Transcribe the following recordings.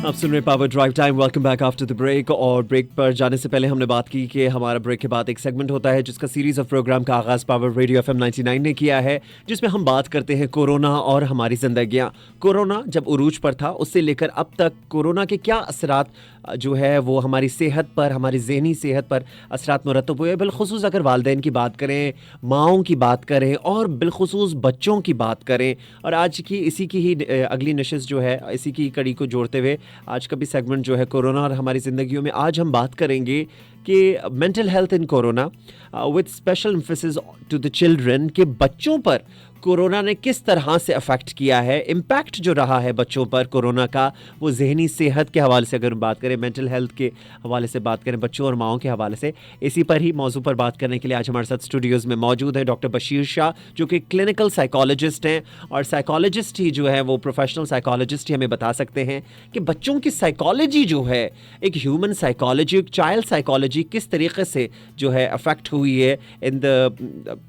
آپ سن رہے power drive time. Welcome back after the break. اور بریک پر جانے سے پہلے ہم نے بات کی کہ ہمارا بریک کے بعد ایک سیگمنٹ ہوتا ہے جس کا سیریز آف پروگرام کا آغاز پاور ریڈیو FM 99 نے کیا ہے, جس میں ہم بات کرتے ہیں کورونا اور ہماری زندگیاں. کورونا جب عروج پر تھا اس سے لے کر اب تک کورونا کے کیا اثرات جو ہے وہ ہماری صحت پر, ہماری ذہنی صحت پر اثرات مرتب ہوئے, بالخصوص اگر والدین کی بات کریں, ماؤں کی بات کریں اور بالخصوص بچوں کی بات کریں. اور آج کی اسی کی ہی اگلی نشست جو ہے, اسی کی کڑی کو جوڑتے ہوئے آج کا بھی سیگمنٹ جو ہے کورونا اور ہماری زندگیوں میں, آج ہم بات کریں گے کہ mental health in corona with special emphasis to the children, کہ بچوں پر کورونا نے کس طرح سے افیکٹ کیا ہے, امپیکٹ جو رہا ہے بچوں پر کورونا کا, وہ ذہنی صحت کے حوالے سے اگر بات کریں, مینٹل ہیلتھ کے حوالے سے بات کریں, بچوں اور ماؤں کے حوالے سے. اسی پر ہی موضوع پر بات کرنے کے لیے آج ہمارے ساتھ اسٹوڈیوز میں موجود ہیں ڈاکٹر بشیر شاہ, جو کہ کلینکل سائیکالوجسٹ ہیں, اور سائیکالوجسٹ ہی جو ہے وہ پروفیشنل سائیکالوجسٹ ہی ہمیں بتا سکتے ہیں کہ بچوں کی سائیکالوجی جو ہے, ایک ہیومن سائیکالوجی, ایک چائلڈ سائیکالوجی کس طریقے سے جو ہے افیکٹ ہوئی ہے ان دا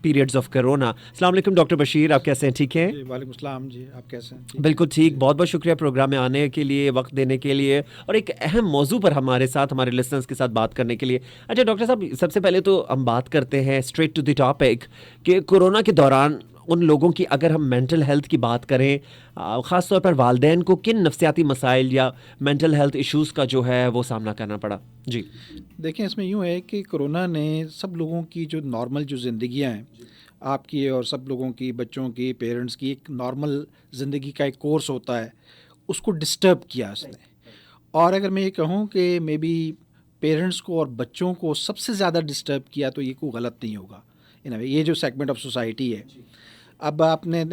پیریڈز آف کورونا. السلام علیکم ڈاکٹر بشیر, آپ کیسے ہیں؟ ٹھیک ہیں؟ جی وعلیکم السلام. جی آپ کیسے ہیں؟ بالکل ٹھیک. بہت بہت شکریہ پروگرام میں آنے کے لیے, وقت دینے کے لیے, اور ایک اہم موضوع پر ہمارے ساتھ, ہمارے لسنرز کے ساتھ بات کرنے کے لیے. اچھا ڈاکٹر صاحب, سب سے پہلے تو ہم بات کرتے ہیں اسٹریٹ ٹو دی ٹاپک کہ کورونا کے دوران ان لوگوں کی, اگر ہم مینٹل ہیلتھ کی بات کریں, خاص طور پر والدین کو کن نفسیاتی مسائل یا مینٹل ہیلتھ ایشوز کا جو ہے وہ سامنا کرنا پڑا. جی دیکھیں, اس میں یوں ہے کہ کورونا نے سب لوگوں کی جو نارمل جو زندگیاں ہیں, آپ کی اور سب لوگوں کی, بچوں کی, پیرنٹس کی, ایک نارمل زندگی کا ایک کورس ہوتا ہے, اس کو ڈسٹرب کیا اس نے. اور اگر میں یہ کہوں کہ مے بی پیرنٹس کو اور بچوں کو سب سے زیادہ ڈسٹرب کیا, تو یہ کوئی غلط نہیں ہوگا. یہ جو سیگمنٹ آف سوسائٹی ہے, اب آپ نے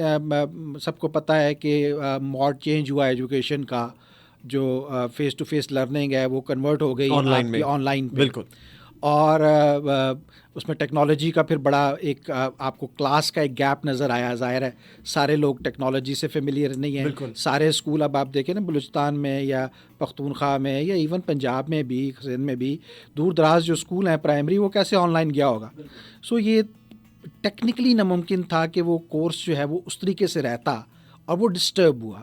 سب کو پتہ ہے کہ موڈ چینج ہوا ایجوکیشن کا, جو فیس ٹو فیس لرننگ ہے وہ کنورٹ ہو گئی آن لائن پہ. بالکل. اور اس میں ٹیکنالوجی کا پھر بڑا ایک آپ کو کلاس کا ایک گیپ نظر آیا. ظاہر ہے سارے لوگ ٹیکنالوجی سے فیملیئر نہیں ہیں. بالکل. سارے اسکول اب آپ دیکھیں نا, بلوچستان میں یا پختونخوا میں یا ایون پنجاب میں بھی, سندھ میں بھی, دور دراز جو اسکول ہیں پرائمری, وہ کیسے آن لائن گیا ہوگا. سو یہ ٹیکنیکلی ناممکن تھا کہ وہ کورس جو ہے وہ اس طریقے سے رہتا, اور وہ ڈسٹرب ہوا.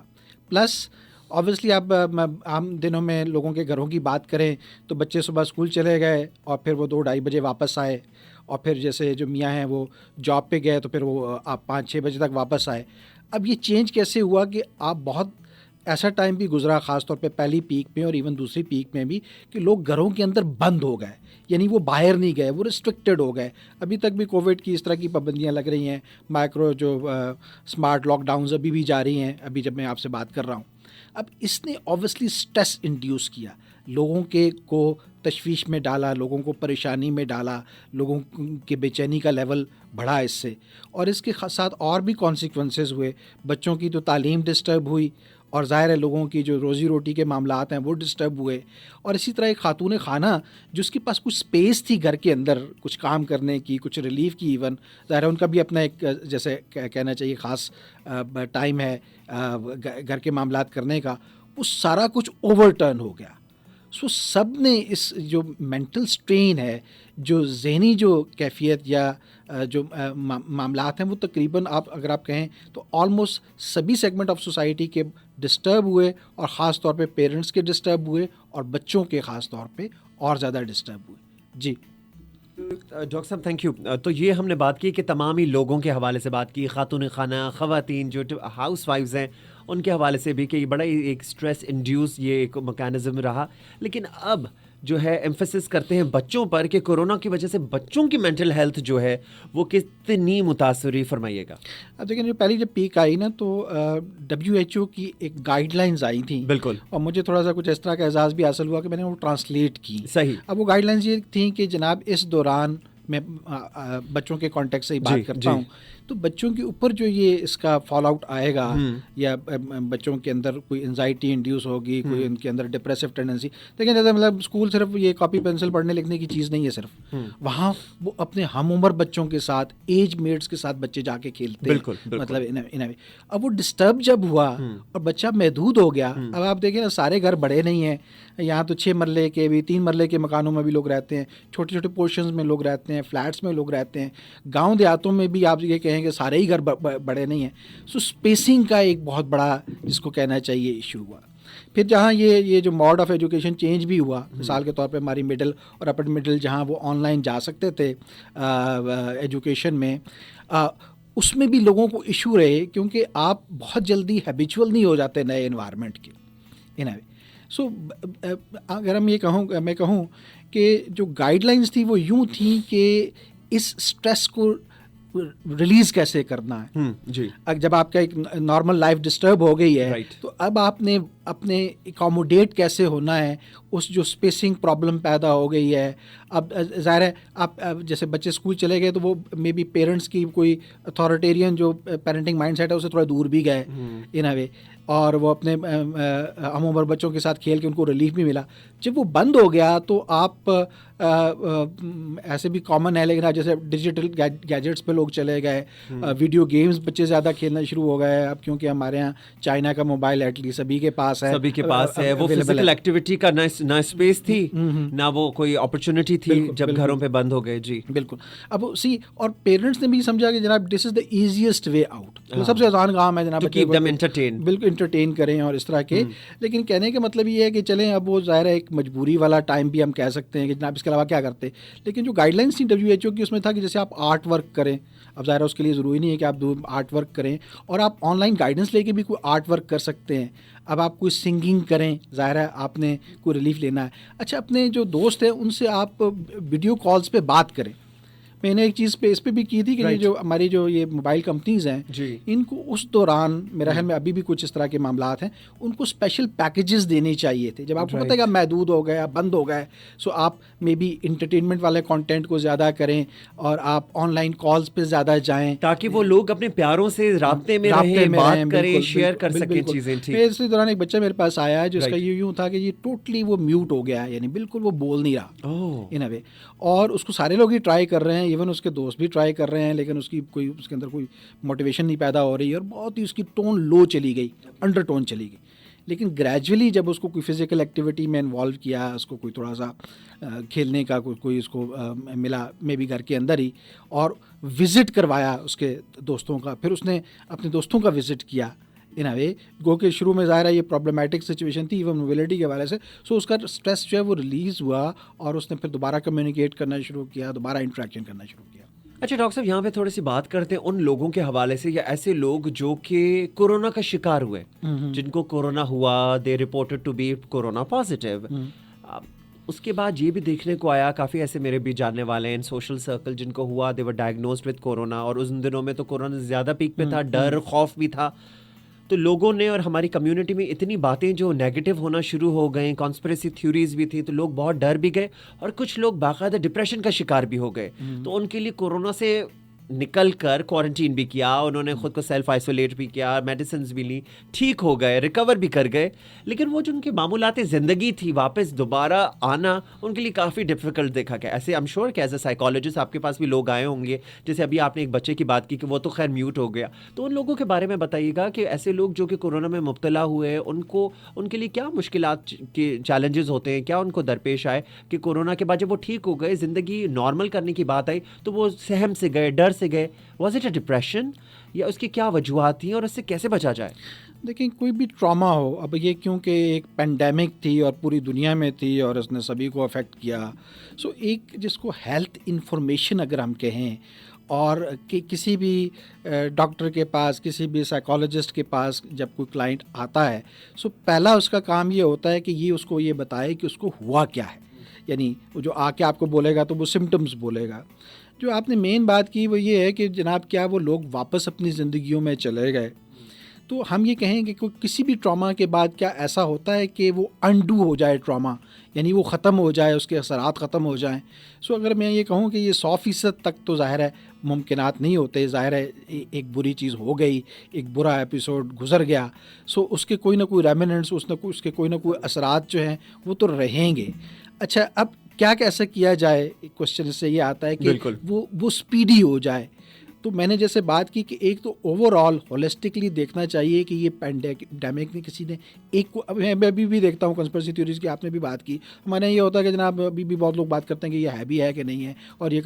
پلس اوبویسلی اب عام دنوں میں لوگوں کے گھروں کی بات کریں تو بچے صبح اسکول چلے گئے اور پھر وہ 2-2:30 بجے واپس آئے, اور پھر جیسے جو میاں ہیں وہ جاب پہ گئے تو پھر وہ آپ 5-6 بجے تک واپس آئے. اب یہ چینج کیسے ہوا کہ آپ بہت ایسا ٹائم بھی گزرا, خاص طور پہ پہلی پیک میں اور ایون دوسری پیک میں بھی, کہ لوگ گھروں کے اندر بند ہو گئے, یعنی وہ باہر نہیں گئے, وہ ریسٹرکٹیڈ ہو گئے. ابھی تک بھی کووڈ کی اس طرح کی پابندیاں لگ رہی ہیں, مائکرو جو اسمارٹ لاک ڈاؤنز ابھی بھی جاری ہیں, ابھی جب میں آپ سے بات کر رہا ہوں. اب اس نے اوبویسلی اسٹریس انڈیوس کیا, لوگوں کو تشویش میں ڈالا, لوگوں کو پریشانی میں ڈالا, لوگوں کے بے چینی کا لیول بڑھا اس سے. اور اس کے ساتھ اور بھی کانسیکوینسز ہوئے. بچوں کی تو تعلیم ڈسٹرب ہوئی, اور ظاہر ہے لوگوں کی جو روزی روٹی کے معاملات ہیں وہ ڈسٹرب ہوئے. اور اسی طرح ایک خاتون خانہ جس کے پاس کچھ اسپیس تھی گھر کے اندر کچھ کام کرنے کی, کچھ ریلیف کی, ایون ظاہر ہے ان کا بھی اپنا ایک جیسے کہنا چاہیے خاص ٹائم ہے گھر کے معاملات کرنے کا, وہ سارا کچھ اوور ٹرن ہو گیا. سو سب نے اس جو مینٹل سٹرین ہے, جو ذہنی جو کیفیت یا جو معاملات ہیں, وہ تقریباً اگر آپ کہیں تو آلموسٹ سبھی سیگمنٹ آف سوسائٹی کے ڈسٹرب ہوئے, اور خاص طور پہ پیرنٹس کے ڈسٹرب ہوئے, اور بچوں کے خاص طور پہ اور زیادہ ڈسٹرب ہوئے. جی ڈاکٹر صاحب تھینک یو. تو یہ ہم نے بات کی کہ تمام ہی لوگوں کے حوالے سے بات کی, خاتون خانہ, خواتین جو ہاؤس وائفز ہیں ان کے حوالے سے بھی, کہ یہ بڑا ایک اسٹریس انڈیوس یہ ایک میکانزم رہا. لیکن اب جو ہے ایمفیسس کرتے ہیں بچوں پر کہ کورونا کی وجہ سے بچوں کی مینٹل ہیلتھ جو ہے وہ کتنی متاثر ہوئی, فرمائیے گا. اب دیکھیں, جو پہلی جب پیک آئی نا تو WHO کی ایک گائیڈ لائنز آئی تھیں. بالکل. اور مجھے تھوڑا سا کچھ اس طرح کا اعزاز بھی حاصل ہوا کہ میں نے وہ ٹرانسلیٹ کی. صحیح. اب وہ گائیڈ لائنز یہ تھیں کہ جناب اس دوران, میں بچوں کے کانٹیکٹ سے ہی بات کرتا ہوں, تو بچوں کے اوپر جو یہ اس کا فال آؤٹ آئے گا, یا بچوں کے اندر کوئی انزائٹی انڈیوس ہوگی, کوئی ان کے اندر ڈپریسو ٹینڈنسی. دیکھیں جیسے مطلب اسکول صرف یہ کاپی پینسل پڑھنے لکھنے کی چیز نہیں ہے صرف, وہاں وہ اپنے ہم عمر بچوں کے ساتھ, ایج میٹس کے ساتھ بچے جا کے کھیلتے ہیں. مطلب اب وہ ڈسٹرب جب ہوا اور بچہ محدود ہو گیا. اب آپ دیکھیں نا, سارے گھر بڑے نہیں ہیں, یہاں تو 6 مرلے کے بھی 3 مرلے کے مکانوں میں بھی لوگ رہتے ہیں, چھوٹے چھوٹے پورشنز میں لوگ رہتے ہیں, فلیٹس میں لوگ رہتے ہیں. گاؤں دیہاتوں میں بھی آپ یہ کہیں کہ سارے ہی گھر بڑے نہیں ہیں. سو اسپیسنگ کا ایک بہت بڑا جس کو کہنا چاہیے ایشو ہوا. پھر جہاں یہ جو موڈ آف ایجوکیشن چینج بھی ہوا، مثال کے طور پہ ہماری مڈل اور اپر مڈل جہاں وہ آن لائن جا سکتے تھے ایجوکیشن میں، اس میں بھی لوگوں کو ایشو رہے، کیونکہ آپ بہت جلدی ہیبیچول نہیں ہو جاتے نئے انوائرمنٹ کے ان اے وے. سو اگر میں کہوں کہ جو گائیڈ لائنس تھی وہ یوں تھیں کہ اس اسٹریس کو ریلیز کیسے کرنا ہے. جی، جب آپ کا ایک نارمل لائف ڈسٹرب ہو گئی ہے تو اب آپ نے اپنے اکاموڈیٹ کیسے ہونا ہے، اس جو اسپیسنگ پرابلم پیدا ہو گئی ہے. اب ظاہر ہے آپ جیسے بچے اسکول چلے گئے تو وہ مے بی پیرنٹس کی کوئی اتھارٹیرین جو پیرنٹنگ مائنڈ سیٹ ہے اسے تھوڑا دور بھی گئے ان اے وے، اور وہ اپنے ہم عمر بچوں کے ساتھ کھیل کے ان کو ریلیف بھی ملا. جب وہ بند ہو گیا تو آپ ایسے بھی کامن ہے، لیکن جیسے ڈیجیٹل گیجٹس پہ لوگ چلے گئے، ویڈیو گیمز بچے زیادہ کھیلنا شروع ہو گئے. اب کیونکہ ہمارے یہاں چائنا کا موبائل ایٹ لیسٹ سبھی کے پاس ہے، وہ فزیکل ایکٹیویٹی کا نہ اسپیس تھی نہ وہ کوئی اپرچونٹی تھی جب گھروں پہ بند ہو گئے. جی بالکل. اب اور پیرنٹس نے بھی سمجھا کہ جناب دس از دا ایزیسٹ وے آؤٹ، سب سے آسان کام ہے جناب بالکل انٹرٹین کریں اور اس طرح کے. لیکن کہنے کا مطلب یہ ہے کہ چلیں اب وہ ظاہر ہے ایک مجبوری والا ٹائم بھی ہم کہہ سکتے ہیں کہ جناب اس کے علاوہ کیا کرتے. لیکن جو گائیڈ لائنس تھی WHO کی اس میں تھا کہ جیسے آپ آرٹ ورک کریں. اب ظاہر ہے اس کے لیے ضروری نہیں ہے کہ آپ آرٹ ورک کریں، اور آپ آن لائن گائیڈنس لے کے بھی کوئی آرٹ ورک کر سکتے ہیں. اب آپ کوئی سنگنگ کریں، ظاہر ہے آپ نے کوئی ریلیف لینا ہے. اچھا اپنے جو دوست ہیں ان سے آپ ویڈیو کالز پہ بات کریں. میں نے ایک چیز پہ اس پہ بھی کی تھی کہ جو ہماری جو یہ موبائل کمپنیز ہیں ان کو اس دوران میرا خیال میں ابھی بھی کچھ اس طرح کے معاملات ہیں، ان کو اسپیشل پیکیجز دینے چاہیے تھے. جب آپ کو پتہ ہے کہ آپ محدود ہو گئے، آپ بند ہو گئے، سو آپ مے بی انٹرٹینمنٹ والے کانٹینٹ کو زیادہ کریں اور آپ آن لائن کالز پہ زیادہ جائیں تاکہ وہ لوگ اپنے پیاروں سے رابطے میں رہیں، بات کریں، شیئر کر سکیں چیزیں. اس دوران ایک بچہ میرے پاس آیا ہے جس کا یوں تھا کہ یہ ٹوٹلی وہ میوٹ ہو گیا ہے، یعنی بالکل وہ بول نہیں رہا ان اے وے. اور اس کو سارے لوگ ہی ٹرائی کر رہے ہیں، ایون اس کے دوست بھی ٹرائی کر رہے ہیں، لیکن اس کے اندر کوئی موٹیویشن نہیں پیدا ہو رہی، اور بہت ہی اس کی ٹون لو چلی گئی، انڈر ٹون چلی گئی. لیکن گریجولی جب اس کو کوئی فزیکل ایکٹیویٹی میں انوالو کیا، اس کو کوئی تھوڑا سا کھیلنے کا کوئی اس کو ملا میں بھی گھر کے اندر ہی، اور وزٹ کروایا اس کے دوستوں کا، پھر اس نے اپنے دوستوں کا وزٹ کیا ان اے وے. گو کہ شروع میں ظاہر ہے یہ پرابلمٹک سچویشن تھی ایون موبلٹی کے حوالے سے، سو اس کا اسٹریس جو ہے وہ ریلیز ہوا، اور اس نے پھر دوبارہ کمیونیکیٹ کرنا شروع کیا، دوبارہ انٹریکشن کرنا شروع کیا. اچھا ڈاکٹر صاحب، یہاں پہ تھوڑی سی بات کرتے ہیں ان لوگوں کے حوالے سے، یا ایسے لوگ جو کہ کورونا کا شکار ہوئے، جن کو کورونا ہوا، they reported to be corona positive. اس کے بعد یہ بھی دیکھنے کو آیا، کافی ایسے میرے بھی جاننے والے ہیں سوشل سرکل جن کو ہوا، دے ور ڈائگنوزڈ وتھ کورونا، اور ان دنوں میں تو کورونا زیادہ پیک پہ تھا، ڈر خوف بھی تھا. تو لوگوں نے اور ہماری کمیونٹی میں اتنی باتیں جو نیگیٹو ہونا شروع ہو گئیں، کانسپریسی تھیوریز بھی تھی، تو لوگ بہت ڈر بھی گئے، اور کچھ لوگ باقاعدہ ڈپریشن کا شکار بھی ہو گئے. تو ان کے لیے کورونا سے نکل کر کوارنٹین بھی کیا، انہوں نے خود کو سیلف آئسولیٹ بھی کیا، میڈیسنز بھی لی، ٹھیک ہو گئے، ریکور بھی کر گئے. لیکن وہ جو ان کی معمولات زندگی تھی، واپس دوبارہ آنا ان کے لیے کافی ڈیفیکلٹ دیکھا گیا. ایسے ایم شیور کہ ایز اے سائیکالوجسٹ آپ کے پاس بھی لوگ آئے ہوں گے، جیسے ابھی آپ نے ایک بچے کی بات کی کہ وہ تو خیر میوٹ ہو گیا. تو ان لوگوں کے بارے میں بتائیے گا کہ ایسے لوگ جو کہ کورونا میں مبتلا ہوئے، ان کے لیے کیا مشکلات کے چیلنجز ہوتے ہیں، کیا ان کو درپیش آئے کہ کورونا کے بعد جب وہ ٹھیک ہو گئے، زندگی نارمل کرنے کی بات آئی تو وہ سہم سے گئے، ڈر سے گئے. واز اٹ اے ڈپریشن، یا اس کی کیا وجوہات تھیں اور اس سے کیسے بچا جائے؟ دیکھیں کوئی بھی ٹراما ہو، اب یہ کیونکہ ایک پینڈیمک تھی اور پوری دنیا میں تھی اور اس نے سبھی کو افیکٹ کیا، سو ایک جس کو ہیلتھ انفارمیشن اگر ہم کہیں، اور کہ کسی بھی ڈاکٹر کے پاس، کسی بھی سائیکالوجسٹ کے پاس جب کوئی کلائنٹ آتا ہے، سو پہلا اس کا کام یہ ہوتا ہے کہ یہ اس کو یہ بتائے کہ اس کو ہوا کیا ہے. یعنی وہ جو آ کے آپ کو بولے گا تو وہ سمٹمز بولے گا. جو آپ نے مین بات کی وہ یہ ہے کہ جناب کیا وہ لوگ واپس اپنی زندگیوں میں چلے گئے. تو ہم یہ کہیں کہ کسی بھی ٹراما کے بعد کیا ایسا ہوتا ہے کہ وہ انڈو ہو جائے ٹراما، یعنی وہ ختم ہو جائے، اس کے اثرات ختم ہو جائیں. سو اگر میں یہ کہوں کہ یہ 100% تک تو ظاہر ہے ممکنات نہیں ہوتے. ظاہر ہے ایک بری چیز ہو گئی، ایک برا ایپیسوڈ گزر گیا، سو اس کے کوئی نہ کوئی ریمیننٹس، اس کے کوئی نہ کوئی اثرات جو ہیں وہ تو رہیں گے. اچھا اب کیا کیسے کیا جائے، کوشچن اس سے یہ آتا ہے کہ وہ اسپیڈی ہو جائے. تو میں نے جیسے بات کی کہ ایک تو اوور آل ہولسٹکلی دیکھنا چاہیے کہ یہ پینڈیمک میں کسی نے ایک کو, میں ابھی بھی دیکھتا ہوں کنسپریسی تھیوریز کی, آپ نے بھی بات کی, ہمارے یہاں یہ ہوتا ہے کہ جناب ابھی بھی بہت لوگ بات کرتے ہیں کہ یہ ہے بھی ہے کہ نہیں ہے, اور یہ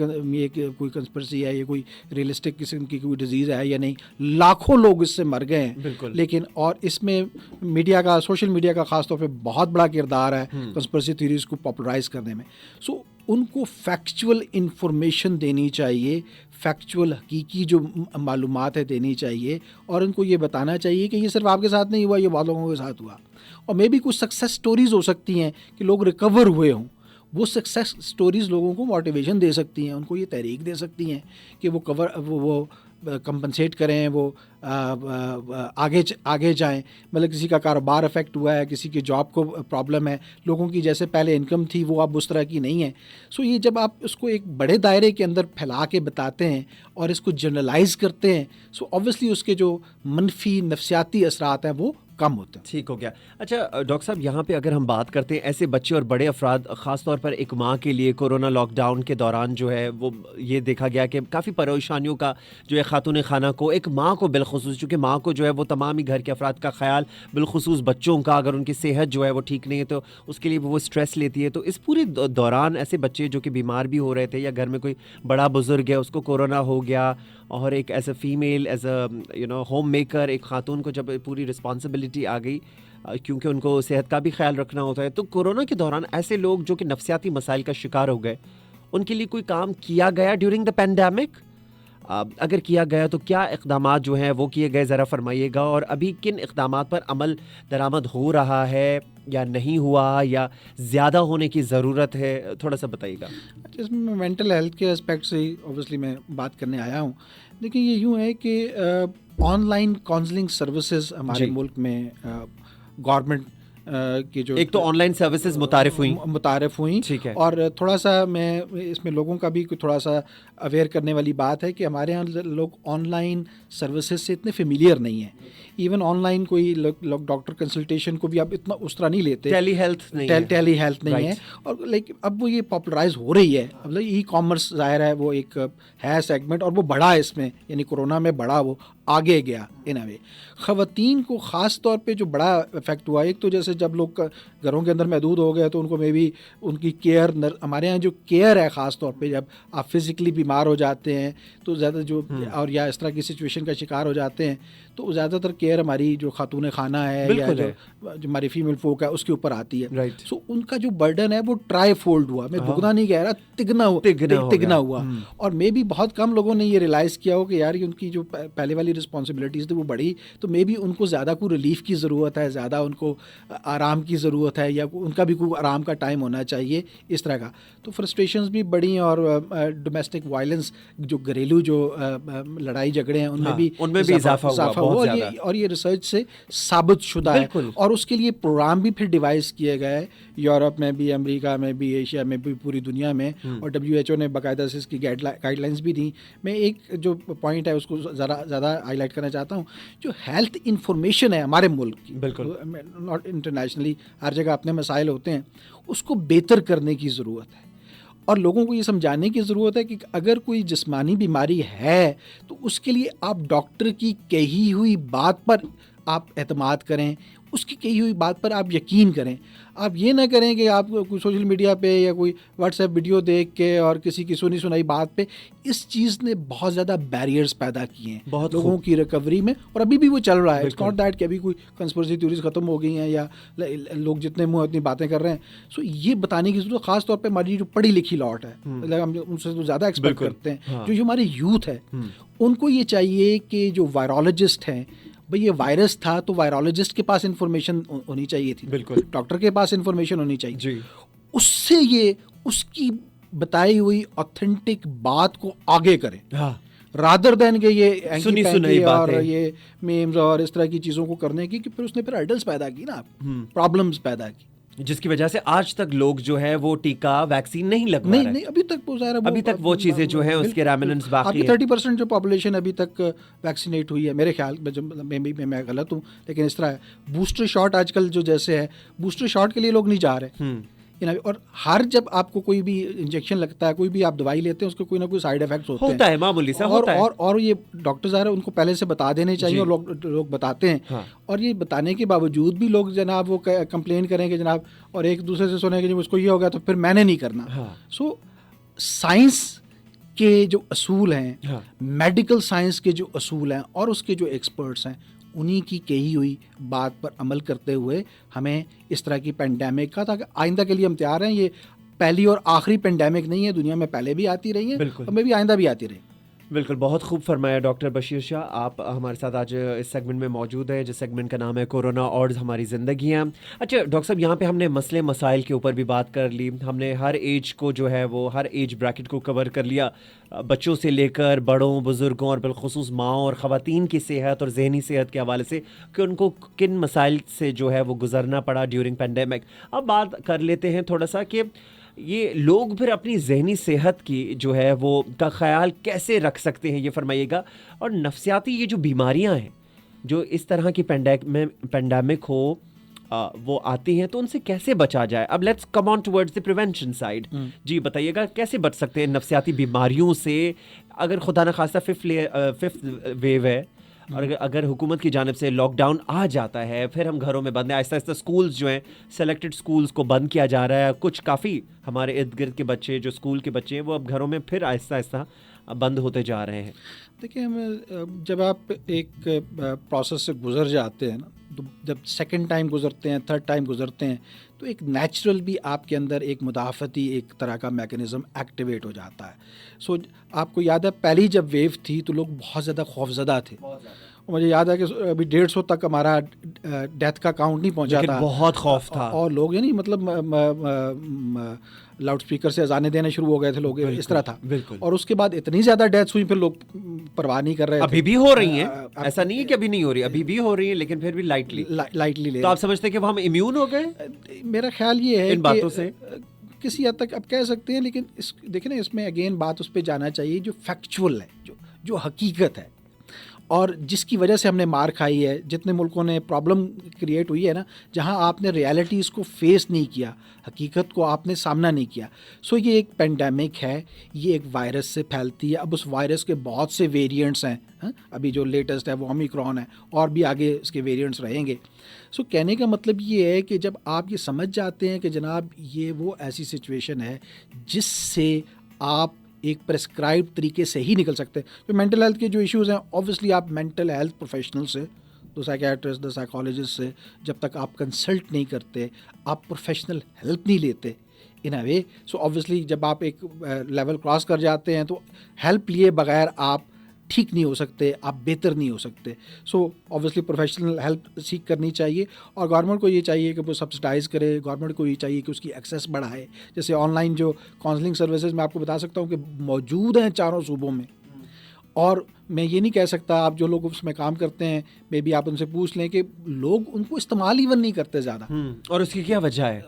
کوئی کنسپریسی ہے, یہ کوئی ریئلسٹک قسم کی کوئی ڈیزیز ہے یا نہیں. لاکھوں لوگ اس سے مر گئے ہیں, لیکن اور اس میں میڈیا کا, سوشل میڈیا کا خاص طور پہ بہت بڑا کردار ہے کنسپریسی تھیوریز کو پاپولرائز کرنے میں. سو ان کو فیکچول انفارمیشن دینی چاہیے, فیکچول حقیقی جو معلومات ہے دینی چاہیے, اور ان کو یہ بتانا چاہیے کہ یہ صرف آپ کے ساتھ نہیں ہوا, یہ بہت لوگوں کے ساتھ ہوا. اور مے بی کچھ سکسیس سٹوریز ہو سکتی ہیں کہ لوگ ریکور ہوئے ہوں, وہ سکسیس سٹوریز لوگوں کو موٹیویشن دے سکتی ہیں, ان کو یہ تحریک دے سکتی ہیں کہ وہ کمپنسیٹ کریں, وہ آگے جائیں. مطلب کسی کا کاروبار افیکٹ ہوا ہے, کسی کی جاب کو پرابلم ہے, لوگوں کی جیسے پہلے انکم تھی وہ اب اس طرح کی نہیں ہے. سو یہ جب آپ اس کو ایک بڑے دائرے کے اندر پھیلا کے بتاتے ہیں اور اس کو جنرلائز کرتے ہیں, سو اوبویسلی اس کے جو منفی نفسیاتی اثرات ہیں وہ کم ہوتے ہیں. ٹھیک ہو گیا. اچھا ڈاکٹر صاحب, یہاں پہ اگر ہم بات کرتے ہیں ایسے بچے اور بڑے افراد, خاص طور پر ایک ماں کے لیے کورونا لاک ڈاؤن کے دوران جو ہے وہ یہ دیکھا گیا کہ کافی پریشانیوں کا جو ہے خاتون خانہ کو, ایک ماں کو بالخصوص, چونکہ ماں کو جو ہے وہ تمام ہی گھر کے افراد کا خیال, بالخصوص بچوں کا, اگر ان کی صحت جو ہے وہ ٹھیک نہیں ہے تو اس کے لیے وہ اسٹریس لیتی ہے. تو اس پورے دوران ایسے بچے جو کہ بیمار بھی ہو رہے تھے, یا گھر میں کوئی بڑا بزرگ ہے اس کو کورونا ہو گیا, اور ایک as a female, as a home maker, ایک خاتون کو جب پوری رسپانسبلٹی آ گئی, کیونکہ ان کو صحت کا بھی خیال رکھنا ہوتا ہے, تو کورونا کے دوران ایسے لوگ جو کہ نفسیاتی مسائل کا شکار ہو گئے, ان کے لیے کوئی کام کیا گیا ڈیورنگ دا پینڈیمک؟ اگر کیا گیا تو کیا اقدامات جو ہیں وہ کیے گئے, ذرا فرمائیے گا. اور ابھی کن اقدامات پر عمل درآمد ہو رہا ہے یا نہیں ہوا, یا زیادہ ہونے کی ضرورت ہے, تھوڑا سا بتائیے گا. اس میں مینٹل ہیلتھ کے اسپیکٹ سے اوبویسلی میں بات کرنے آیا ہوں. لیکن یہ یوں ہے کہ آن لائن کاؤنسلنگ سروسز ہمارے ملک میں گورنمنٹ کی جو ایک تو آن لائن سروسز متعارف ہوئیں, ٹھیک ہے, اور تھوڑا سا میں اس میں لوگوں کا بھی تھوڑا سا اویئر کرنے والی بات ہے کہ ہمارے یہاں لوگ آن لائن سروسز سے اتنے فیملیئر نہیں ہیں. ایون آن لائن کوئی لوگ ڈاکٹر کنسلٹیشن کو بھی اب اتنا اس طرح نہیں لیتے, ٹیلی ہیلتھ نہیں ہے. اور لائک اب وہ یہ پاپولرائز ہو رہی ہے. مطلب ای کامرس ظاہر ہے وہ ایک ہے سیگمنٹ, اور وہ بڑا اس میں, یعنی کورونا میں بڑا وہ آگے گیا ان اے وے. خواتین کو خاص طور پہ جو بڑا افیکٹ ہوا, ایک تو جیسے جب لوگ گھروں کے اندر محدود ہو گئے تو ان کو میں بھی ان کی کیئر, ہمارے یہاں جو کیئر ہے خاص طور پہ جب آپ فزیکلی بیمار ہو جاتے ہیں تو زیادہ جو اور یا اس طرح کی سچویشن کا شکار ہو جاتے ہیں تو زیادہ تر کیئر ہماری جو خاتون خانہ ہے یا جو ہماری فیمیل فوک ہے اس کے اوپر آتی ہے. سو ان کا جو برڈن ہے وہ ٹرائی فولڈ ہوا, میں دگنا نہیں کہہ رہا, تگنا ہوا. اور میں بھی بہت کم لوگوں نے یہ ریلائز کیا ہو کہ یار ان کی جو پہلے والی رسپانسبلٹیز تھی وہ بڑی, تو میں بھی ان کو زیادہ کوئی ریلیف کی ضرورت ہے, زیادہ ان کو آرام کی ضرورت ہے, یا ان کا بھی کوئی آرام کا ٹائم ہونا چاہیے اس طرح کا. تو فرسٹریشنز بھی بڑی ہیں, اور ڈومیسٹک وائلنس جو گھریلو جو لڑائی جھگڑے ہیں ان میں بھی اضافہ ہوا, اور یہ ریسرچ سے ثابت شدہ ہے. اور اس کے لیے پروگرام بھی پھر ڈیوائز کیے گئے یورپ میں بھی, امریکہ میں بھی, ایشیا میں بھی, پوری دنیا میں, اور WHO نے باقاعدہ سے اس کی گائیڈ لائنس بھی دیں. میں ایک جو پوائنٹ ہے اس کو ذرا زیادہ ہائی لائٹ کرنا چاہتا ہوں. جو ہیلتھ انفارمیشن ہے ہمارے ملک کی, ناٹ انٹرنیشنلی, ہر جگہ اپنے مسائل ہوتے ہیں, اس کو بہتر کرنے کی ضرورت ہے. اور لوگوں کو یہ سمجھانے کی ضرورت ہے کہ اگر کوئی جسمانی بیماری ہے تو اس کے لیے آپ ڈاکٹر کی کہی ہوئی بات پر آپ اعتماد کریں, اس کی کہی ہوئی بات پر آپ یقین کریں. آپ یہ نہ کریں کہ آپ کوئی سوشل میڈیا پہ یا کوئی واٹس ایپ ویڈیو دیکھ کے اور کسی کی سنی سنائی بات پہ, اس چیز نے بہت زیادہ بیریئرز پیدا کیے ہیں بہت لوگوں کی ریکوری میں, اور ابھی بھی وہ چل رہا ہے. اٹس ناٹ دیٹ کہ ابھی کوئی کنسپریسی تھیوریز ختم ہو گئی ہیں یا لوگ جتنے منہ اتنی باتیں کر رہے ہیں. سو یہ بتانے کی ضرورت, خاص طور پہ ہماری جو پڑھی لکھی لاٹ ہے, ہم ان سے تو زیادہ ایکسپیکٹ کرتے ہیں, جو ہماری یوتھ ہے, ان کو یہ چاہیے کہ جو وائرولوجسٹ ہیں, بھئی یہ وائرس تھا تو وائرولوجسٹ کے پاس انفارمیشن ہونی چاہیے تھی, بالکل ڈاکٹر کے پاس انفارمیشن ہونی چاہیے جی. اس سے یہ اس کی بتائی ہوئی آتھینٹک بات کو آگے کریں, رادر دین کہ یہ سنی سنائی اور یہ میمز اور اس طرح کی چیزوں کو کرنے کی, کہ پھر اس نے پھر ہرڈلز پیدا کی نا, پرابلمز پیدا کی, جس کی وجہ سے آج تک لوگ جو ہے وہ ٹیکہ ویکسین نہیں لگوا رہے. نہیں ابھی تک ابھی تک وہ چیزیں جو ہیں اس کے ریمننٹس باقی ہیں. 30% جو پاپولیشن ابھی تک ویکسینیٹ ہوئی ہے میرے خیال میں غلط ہوں لیکن اس طرح ہے. بوسٹر شاٹ آج کل جو جیسے ہے, بوسٹر شاٹ کے لیے لوگ نہیں جا رہے, اور ہر جب آپ کو کوئی بھی انجیکشن لگتا ہے, کوئی بھی آپ دوائی لیتے ہیں, اس کو کوئی نہ کوئی سائڈ افیکٹس ہوتے ہیں, معمولی سا ہوتا ہے. اور یہ ڈاکٹرز ان کو پہلے سے بتا دینے چاہیے, اور لوگ بتاتے ہیں. اور یہ بتانے کے باوجود بھی لوگ جناب وہ کمپلین کریں کہ جناب, اور ایک دوسرے سے سنیں کہ جب اس کو یہ ہو گیا تو پھر میں نے نہیں کرنا. سو سائنس کے جو اصول ہیں, میڈیکل سائنس کے جو اصول ہیں, اور اس کے جو ایکسپرٹس ہیں, انہی کی کہی ہوئی بات پر عمل کرتے ہوئے ہمیں اس طرح کی پینڈیمک کا, تاکہ آئندہ کے لیے ہم تیار ہیں. یہ پہلی اور آخری پینڈیمک نہیں ہے, دنیا میں پہلے بھی آتی رہی ہیں, اور میں بھی آئندہ بھی آتی رہی. بالکل, بہت خوب فرمایا ڈاکٹر بشیر شاہ. آپ ہمارے ساتھ آج اس سیگمنٹ میں موجود ہیں, جس سیگمنٹ کا نام ہے کورونا اور ہماری زندگیاں. اچھا ڈاکٹر صاحب, یہاں پہ ہم نے مسئلے مسائل کے اوپر بھی بات کر لی. ہم نے ہر ایج کو جو ہے وہ ہر ایج بریکٹ کو کور کر لیا, بچوں سے لے کر بڑوں, بزرگوں, اور بالخصوص ماؤں اور خواتین کی صحت اور ذہنی صحت کے حوالے سے کہ ان کو کن مسائل سے جو ہے وہ گزرنا پڑا ڈیورنگ پینڈیمک. اب بات کر لیتے ہیں تھوڑا سا کہ یہ لوگ پھر اپنی ذہنی صحت کی جو ہے وہ کا خیال کیسے رکھ سکتے ہیں, یہ فرمائیے گا. اور نفسیاتی یہ جو بیماریاں ہیں جو اس طرح کی پینڈیمک ہو وہ آتی ہیں, تو ان سے کیسے بچا جائے؟ اب let's come on towards the prevention side. جی بتائیے گا کیسے بچ سکتے ہیں نفسیاتی بیماریوں سے, اگر خدا نخواستہ ففتھ ویو ہے, اور اگر حکومت کی جانب سے لاک ڈاؤن آ جاتا ہے, پھر ہم گھروں میں بند ہیں, آہستہ آہستہ اسکولز جو ہیں سلیکٹڈ اسکولز کو بند کیا جا رہا ہے, کچھ کافی ہمارے ارد گرد کے بچے جو اسکول کے بچے ہیں وہ اب گھروں میں پھر آہستہ آہستہ بند ہوتے جا رہے ہیں. دیکھیں, جب آپ ایک پروسیس سے گزر جاتے ہیں نا, تو جب سیکنڈ ٹائم گزرتے ہیں, تھرڈ ٹائم گزرتے ہیں, تو ایک نیچرل بھی آپ کے اندر ایک مدافعتی ایک طرح کا میکینزم ایکٹیویٹ ہو جاتا ہے. سو آپ کو یاد ہے پہلی جب ویو تھی تو لوگ بہت زیادہ خوفزدہ تھے. مجھے یاد ہے کہ ابھی 150 تک ہمارا ڈیتھ کا کاؤنٹ نہیں پہنچا تھا, بہت خوف تھا, اور لوگ یعنی مطلب لاؤڈ اسپیکر سے اذانیں دینے شروع ہو گئے تھے لوگ, اس طرح تھا. اور اس کے بعد اتنی زیادہ ڈیتھس ہوئی, پھر لوگ پرواہ نہیں کر رہے تھے. ابھی بھی ہو رہی ہیں, ایسا نہیں ہے کہ ابھی نہیں ہو رہی, ابھی بھی ہو رہی ہیں, لیکن پھر بھی لائٹلی لے. تو آپ سمجھتے ہیں کہ وہ ہم امیون ہو گئے؟ میرا خیال یہ ہے ان باتوں سے کسی حد تک آپ کہہ سکتے ہیں, لیکن دیکھیں نا, اس میں اگین بات اس پہ جانا چاہیے جو فیکچول ہے, جو حقیقت ہے, اور جس کی وجہ سے ہم نے مار کھائی ہے. جتنے ملکوں نے پرابلم کریٹ ہوئی ہے نا, جہاں آپ نے ریالٹیز کو فیس نہیں کیا, حقیقت کو آپ نے سامنا نہیں کیا. سو یہ ایک پینڈیمک ہے, یہ ایک وائرس سے پھیلتی ہے. اب اس وائرس کے بہت سے ویریئنٹس ہیں, ابھی جو لیٹسٹ ہے وہ اومیکرون ہے, اور بھی آگے اس کے ویریئنٹس رہیں گے. سو کہنے کا مطلب یہ ہے کہ جب آپ یہ سمجھ جاتے ہیں کہ جناب یہ وہ ایسی سچویشن ہے جس سے آپ ایک پرسکرائب طریقے سے ہی نکل سکتے ہیں. جو مینٹل ہیلتھ کے جو ایشوز ہیں, اوبویسلی آپ مینٹل ہیلتھ پروفیشنل سے, تو سائیکیٹرسٹ, سائیکالوجسٹ سے جب تک آپ کنسلٹ نہیں کرتے, آپ پروفیشنل ہیلپ نہیں لیتے ان اے وے. سو اوبویسلی جب آپ ایک لیول کراس کر جاتے ہیں تو ہیلپ لیے بغیر آپ ٹھیک نہیں ہو سکتے, آپ بہتر نہیں ہو سکتے. سو اوبویسلی پروفیشنل ہیلپ سیکھ کرنی چاہیے, اور گورنمنٹ کو یہ چاہیے کہ وہ سبسڈائز کرے. گورنمنٹ کو یہ چاہیے کہ اس کی ایکسیس بڑھائے. جیسے آن لائن جو کاؤنسلنگ سروسز میں آپ کو بتا سکتا ہوں کہ موجود ہیں چاروں صوبوں میں, اور میں یہ نہیں کہہ سکتا, آپ جو لوگ اس میں کام کرتے ہیں مے بی آپ ان سے پوچھ لیں کہ لوگ ان کو استعمال ایون نہیں کرتے زیادہ. اور اس کی کیا وجہ ہے؟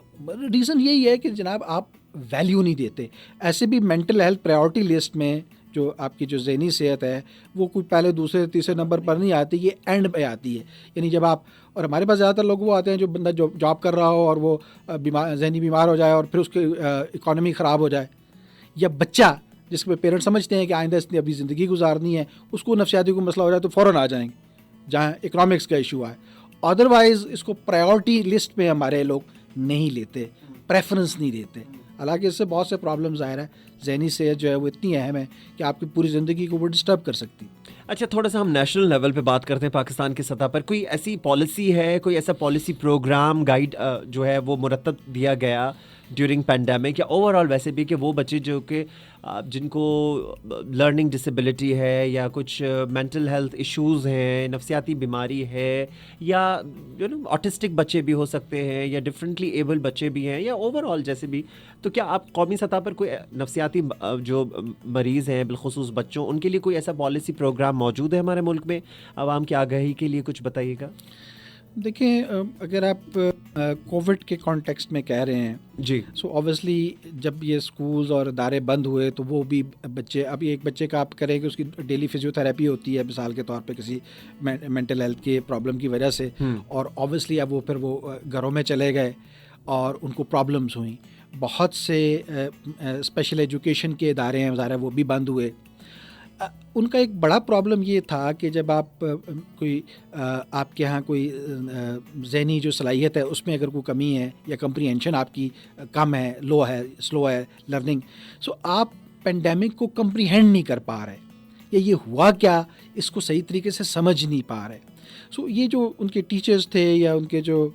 ریزن یہی ہے کہ جناب آپ ویلیو نہیں دیتے. ایسے بھی مینٹل ہیلتھ پرائیورٹی لسٹ میں جو آپ کی جو ذہنی صحت ہے وہ کوئی پہلے دوسرے تیسرے نمبر پر نہیں آتی, یہ اینڈ پہ آتی ہے. یعنی جب آپ, اور ہمارے پاس زیادہ تر لوگ وہ آتے ہیں جو بندہ جاب کر رہا ہو اور وہ ذہنی بیمار ہو جائے اور پھر اس کی اکانومی خراب ہو جائے, یا بچہ جس پہ پیرنٹ سمجھتے ہیں کہ آئندہ اس نے ابھی زندگی گزارنی ہے, اس کو نفسیاتی کوئی مسئلہ ہو جائے تو فوراً آ جائیں گے جہاں اکنامکس کا ایشو آئے. ادروائز اس کو پرائیورٹی لسٹ میں ہمارے لوگ نہیں لیتے, پریفرنس نہیں دیتے. حالانکہ اس سے بہت سے پرابلم ظاہر ہے. ذہنی صحت جو ہے وہ اتنی اہم ہے کہ آپ کی پوری زندگی کو وہ ڈسٹرب کر سکتی. اچھا, تھوڑا سا ہم نیشنل لیول پہ بات کرتے ہیں. پاکستان کی سطح پر کوئی ایسی پالیسی ہے, کوئی ایسا پالیسی پروگرام گائیڈ جو ہے وہ مرتب دیا گیا ڈیورنگ پینڈیمک, یا اوور آل ویسے بھی کہ وہ بچے جو کہ جن کو لرننگ ڈسیبلٹی ہے یا کچھ مینٹل ہیلتھ ایشوز ہیں, نفسیاتی بیماری ہے, یا آٹسٹک بچے بھی ہو سکتے ہیں, یا ڈفرینٹلی ایبل بچے بھی ہیں, یا اوور آل جیسے بھی, تو کیا آپ قومی سطح پر کوئی نفسیاتی جو مریض ہیں بالخصوص بچوں, ان کے لیے کوئی ایسا پالیسی پروگرام موجود ہے ہمارے ملک میں؟ عوام کی آگاہی کے لیے کچھ بتائیے گا. دیکھیں, اگر آپ کووڈ کے کانٹیکسٹ میں کہہ رہے ہیں جی, سو اوبویسلی جب یہ اسکولز اور ادارے بند ہوئے تو وہ بھی بچے, ابھی ایک بچے کا آپ کریں کہ اس کی ڈیلی فزیو تھراپی ہوتی ہے مثال کے طور پہ کسی مینٹل ہیلتھ کے پرابلم کی وجہ سے, اور اوبویسلی اب وہ پھر وہ گھروں میں چلے گئے اور ان کو پرابلمس ہوئیں. بہت سے اسپیشل ایجوکیشن کے ادارے ہیں ظاہر ہے وہ بھی بند ہوئے. ان کا ایک بڑا پرابلم یہ تھا کہ جب آپ کوئی آپ کے یہاں کوئی ذہنی جو صلاحیت ہے اس میں اگر کوئی کمی ہے یا کمپریہنشن آپ کی کم ہے، لو ہے، سلو ہے لرننگ، سو آپ پینڈیمک کو کمپریہینڈ نہیں کر پا رہے یا یہ ہوا کیا اس کو صحیح طریقے سے سمجھ نہیں پا رہے. سو یہ جو ان کے ٹیچرز تھے یا ان کے جو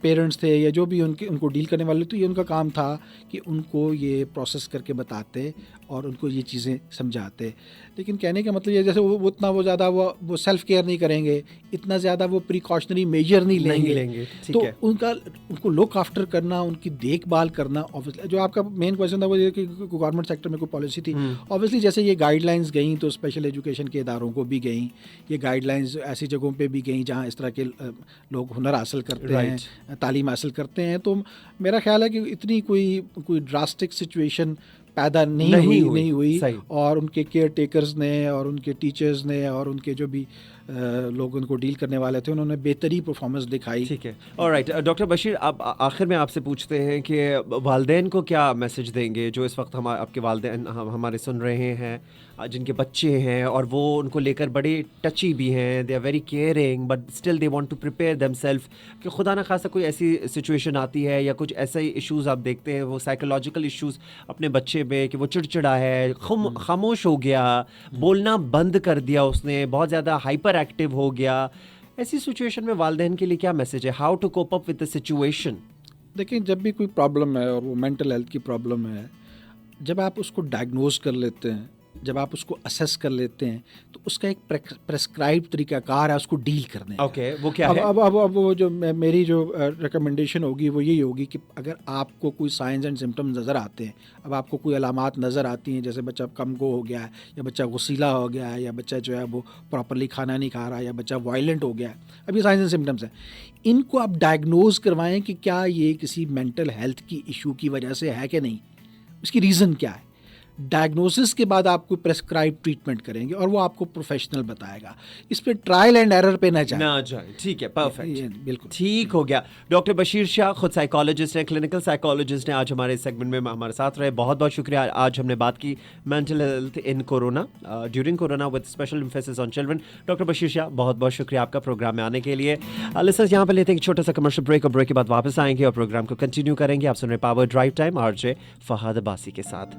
پیرنٹس تھے یا جو بھی ان کو ڈیل کرنے والے، تو یہ ان کا کام تھا کہ ان کو یہ پروسیس کر کے بتاتے اور ان کو یہ چیزیں سمجھاتے. لیکن کہنے کا مطلب یہ جیسے وہ اتنا وہ زیادہ وہ سیلف کیئر نہیں کریں گے، اتنا زیادہ وہ پریکاشنری میجر نہیں لیں گے. تو ان کو لک آفٹر کرنا، ان کی دیکھ بھال کرنا، obviously جو آپ کا مین کویشچن تھا وہ یہ کہ گورنمنٹ سیکٹر میں کوئی پالیسی تھی. obviously جیسے یہ گائیڈ لائنس گئیں تو اسپیشل ایجوکیشن کے اداروں کو بھی گئیں، یہ گائیڈ لائنس ایسی جگہوں پہ بھی گئیں جہاں اس طرح کے لوگ ہنر حاصل کرتے ہیں، تعلیم حاصل کرتے ہیں. تو میرا خیال ہے کہ اتنی کوئی ڈراسٹک سچویشن پیدا نہیں ہوئی اور ان کے کیئر ٹیکرز نے اور ان کے ٹیچرز نے اور ان کے جو بھی لوگ ان کو ڈیل کرنے والے تھے انہوں نے بہتری پرفارمنس دکھائی. ٹھیک ہے. آلرائٹ ڈاکٹر بشیر، اب آخر میں آپ سے پوچھتے ہیں کہ والدین کو کیا میسج دیں گے جو اس وقت آپ کے والدین ہمارے سن رہے ہیں جن کے بچے ہیں اور وہ ان کو لے کر بڑے ٹچی بھی ہیں، they are very caring but still they want to prepare themselves, کہ خدا نہ خاصا کوئی ایسی سچویشن آتی ہے یا کچھ ایسے ایشوز آپ دیکھتے ہیں، وہ سائیکولوجیکل ایشوز اپنے بچے میں کہ وہ چڑچڑا ہے، خاموش ہو گیا، بولنا بند کر دیا، اس نے بہت زیادہ ہائپر ایکٹیو ہو گیا. ایسی سچویشن میں والدین کے لیے کیا میسج ہے؟ How to cope up with the situation? دیکھیں، جب بھی کوئی پرابلم ہے اور وہ مینٹل ہیلتھ کی پرابلم ہے، جب آپ اس کو ڈائگنوز کر لیتے ہیں، جب آپ اس کو اسیس کر لیتے ہیں تو اس کا ایک پریسکرائب طریقہ کار ہے اس کو ڈیل کرنے کا. اوکے، وہ کیا ہے؟ اب وہ جو میری جو ریکمنڈیشن ہوگی وہ یہی ہوگی کہ اگر آپ کو کوئی سائنز اینڈ سمٹمز نظر آتے ہیں، اب آپ کو کوئی علامات نظر آتی ہیں جیسے بچہ کم گو ہو گیا ہے یا بچہ غسیلہ ہو گیا ہے یا بچہ جو ہے وہ پراپرلی کھانا نہیں کھا رہا یا بچہ وائلنٹ ہو گیا ہے، اب یہ سائنز اینڈ سمٹمز ہیں، ان کو آپ ڈائگنوز کروائیں کہ کیا یہ کسی مینٹل ہیلتھ کی ایشو کی وجہ سے ہے کہ نہیں، اس کی ریزن کیا ہے. ڈائگنوسس کے بعد آپ کو پریسکرائب ٹریٹمنٹ کریں گے اور وہ آپ کو پروفیشنل بتائے گا. اس پہ ٹرائل اینڈ ایرر پہ نہ جائیں. ٹھیک ہے، پرفیکٹ، بالکل ٹھیک ہو گیا. ڈاکٹر بشیر شاہ خود سائیکالوجسٹ ہیں، کلینکل سائیکالوجسٹ ہیں، آج ہمارے سیگمنٹ میں ہمارے ساتھ رہے. بہت بہت شکریہ. آج ہم نے بات کی mental health in corona, during corona with special emphasis on children. Doctor Bashir Shah, بہت بہت شکریہ آپ کا پروگرام میں آنے کے لیے. لسنرز، یہاں پہ لیتے ہیں ایک چھوٹا سا کمرشل بریک اور بریک کے بعد واپس آئیں گے اور پروگرام کو کنٹینیو کریں گے. آپ سن رہے power drive time RJ Fahad Abbasi کے ساتھ.